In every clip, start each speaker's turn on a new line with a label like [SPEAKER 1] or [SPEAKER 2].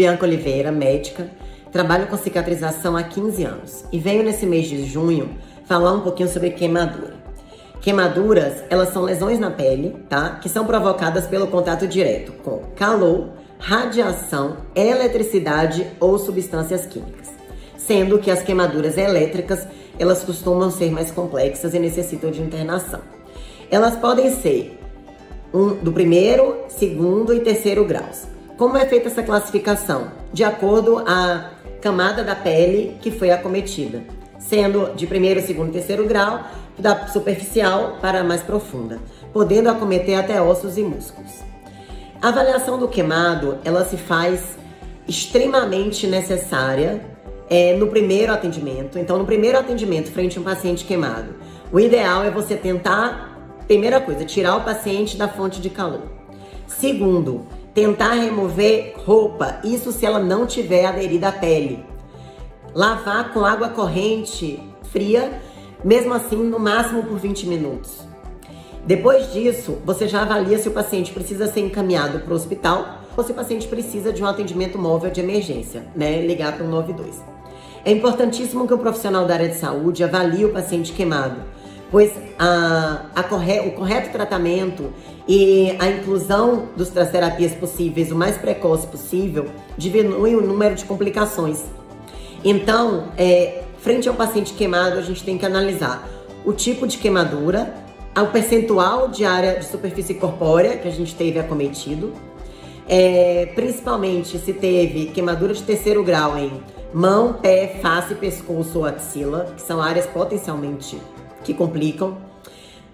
[SPEAKER 1] Bianca Oliveira, médica, trabalho com cicatrização há 15 anos e venho nesse mês de junho falar um pouquinho sobre queimadura. Queimaduras, elas são lesões na pele, tá? Que são provocadas pelo contato direto com calor, radiação, eletricidade ou substâncias químicas. Sendo que as queimaduras elétricas, elas costumam ser mais complexas e necessitam de internação. Elas podem ser do primeiro, segundo e terceiro graus. Como é feita essa classificação? De acordo à camada da pele que foi acometida, sendo de primeiro, segundo e terceiro grau, da superficial para a mais profunda, podendo acometer até ossos e músculos. A avaliação do queimado, ela se faz extremamente necessária no primeiro atendimento. Então, no primeiro atendimento, frente a um paciente queimado, o ideal é você tentar, primeira coisa, tirar o paciente da fonte de calor. Segundo, tentar remover roupa, isso se ela não tiver aderida à pele. Lavar com água corrente fria, mesmo assim, no máximo por 20 minutos. Depois disso, você já avalia se o paciente precisa ser encaminhado para o hospital ou se o paciente precisa de um atendimento móvel de emergência, né? Ligar para o 192. É importantíssimo que o profissional da área de saúde avalie o paciente queimado, pois o correto tratamento e a inclusão das terapias possíveis o mais precoce possível diminui o número de complicações. Então, frente ao paciente queimado, a gente tem que analisar o tipo de queimadura, o percentual de área de superfície corpórea que a gente teve acometido, principalmente se teve queimadura de terceiro grau em mão, pé, face, pescoço ou axila, que são áreas potencialmente que complicam,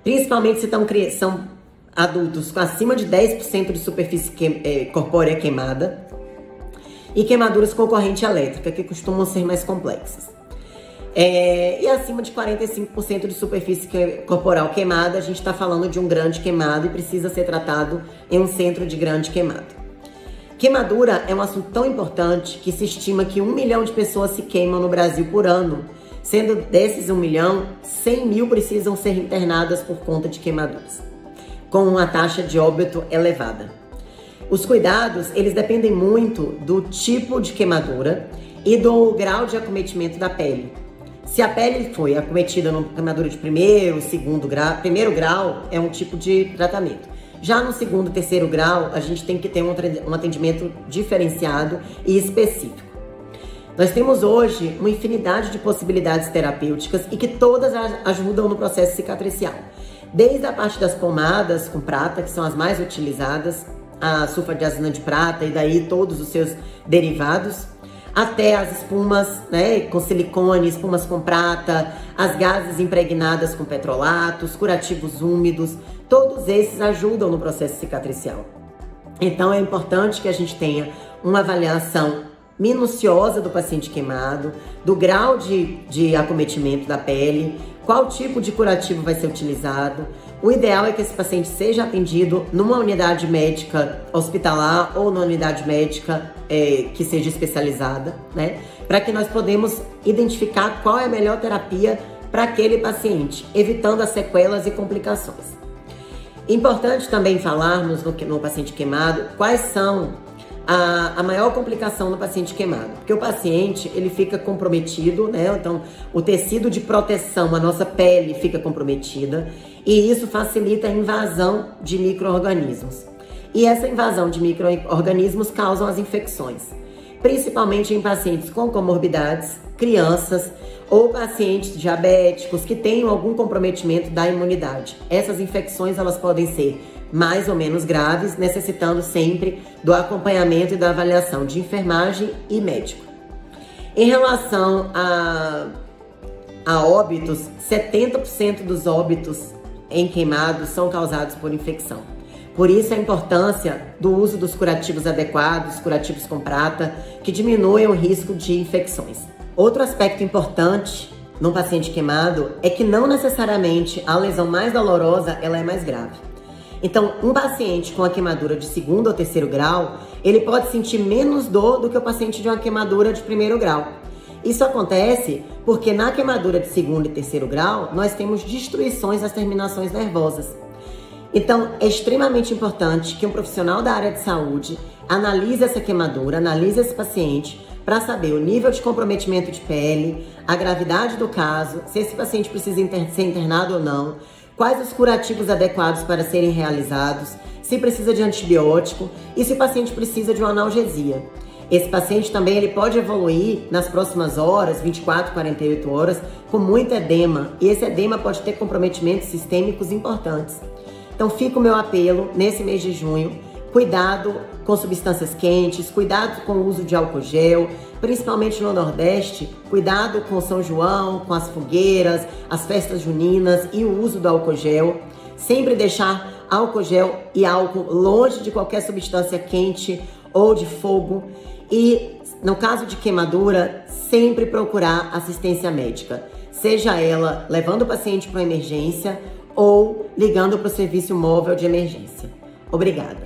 [SPEAKER 1] principalmente se são adultos com acima de 10% de superfície corpórea queimada, e queimaduras com corrente elétrica, que costumam ser mais complexas. E acima de 45% de superfície corporal queimada, a gente está falando de um grande queimado e precisa ser tratado em um centro de grande queimado. Queimadura é um assunto tão importante que se estima que 1 milhão de pessoas se queimam no Brasil por ano, sendo desses 1 milhão, 100 mil precisam ser internadas por conta de queimaduras, com uma taxa de óbito elevada. Os cuidados, eles dependem muito do tipo de queimadura e do grau de acometimento da pele. Se a pele foi acometida numa queimadura de primeiro grau é um tipo de tratamento. Já no segundo, terceiro grau, a gente tem que ter um atendimento diferenciado e específico. Nós temos hoje uma infinidade de possibilidades terapêuticas e que todas ajudam no processo cicatricial. Desde a parte das pomadas com prata, que são as mais utilizadas, a sulfadiazina de prata e daí todos os seus derivados, até as espumas, né, com silicone, espumas com prata, as gases impregnadas com petrolatos, curativos úmidos, todos esses ajudam no processo cicatricial. Então é importante que a gente tenha uma avaliação minuciosa do paciente queimado, do grau de acometimento da pele, qual tipo de curativo vai ser utilizado. O ideal é que esse paciente seja atendido numa unidade médica hospitalar ou numa unidade médica que seja especializada, né? Para que nós podemos identificar qual é a melhor terapia para aquele paciente, evitando as sequelas e complicações. Importante também falarmos no paciente queimado quais são a maior complicação no paciente queimado, porque o paciente, ele fica comprometido, né? Então, o tecido de proteção, a nossa pele fica comprometida e isso facilita a invasão de micro-organismos. E essa invasão de micro-organismos causam as infecções, principalmente em pacientes com comorbidades, crianças ou pacientes diabéticos que tenham algum comprometimento da imunidade. Essas infecções, elas podem ser mais ou menos graves, necessitando sempre do acompanhamento e da avaliação de enfermagem e médico. Em relação a óbitos, 70% dos óbitos em queimados são causados por infecção. Por isso a importância do uso dos curativos adequados, curativos com prata, que diminuem o risco de infecções. Outro aspecto importante num paciente queimado é que não necessariamente a lesão mais dolorosa ela é mais grave. Então, um paciente com a queimadura de segundo ou terceiro grau, ele pode sentir menos dor do que o paciente de uma queimadura de primeiro grau. Isso acontece porque na queimadura de segundo e terceiro grau, nós temos destruições das terminações nervosas. Então, é extremamente importante que um profissional da área de saúde, analise essa queimadura, analise esse paciente para saber o nível de comprometimento de pele, a gravidade do caso, se esse paciente precisa ser internado ou não, quais os curativos adequados para serem realizados, se precisa de antibiótico e se o paciente precisa de uma analgesia. Esse paciente também ele pode evoluir nas próximas horas, 24, 48 horas, com muito edema. E esse edema pode ter comprometimentos sistêmicos importantes. Então fica o meu apelo nesse mês de junho. Cuidado com substâncias quentes, cuidado com o uso de álcool gel, principalmente no Nordeste, cuidado com São João, com as fogueiras, as festas juninas e o uso do álcool gel. Sempre deixar álcool gel e álcool longe de qualquer substância quente ou de fogo. E, no caso de queimadura, sempre procurar assistência médica. Seja ela levando o paciente para uma emergência ou ligando para o serviço móvel de emergência. Obrigada.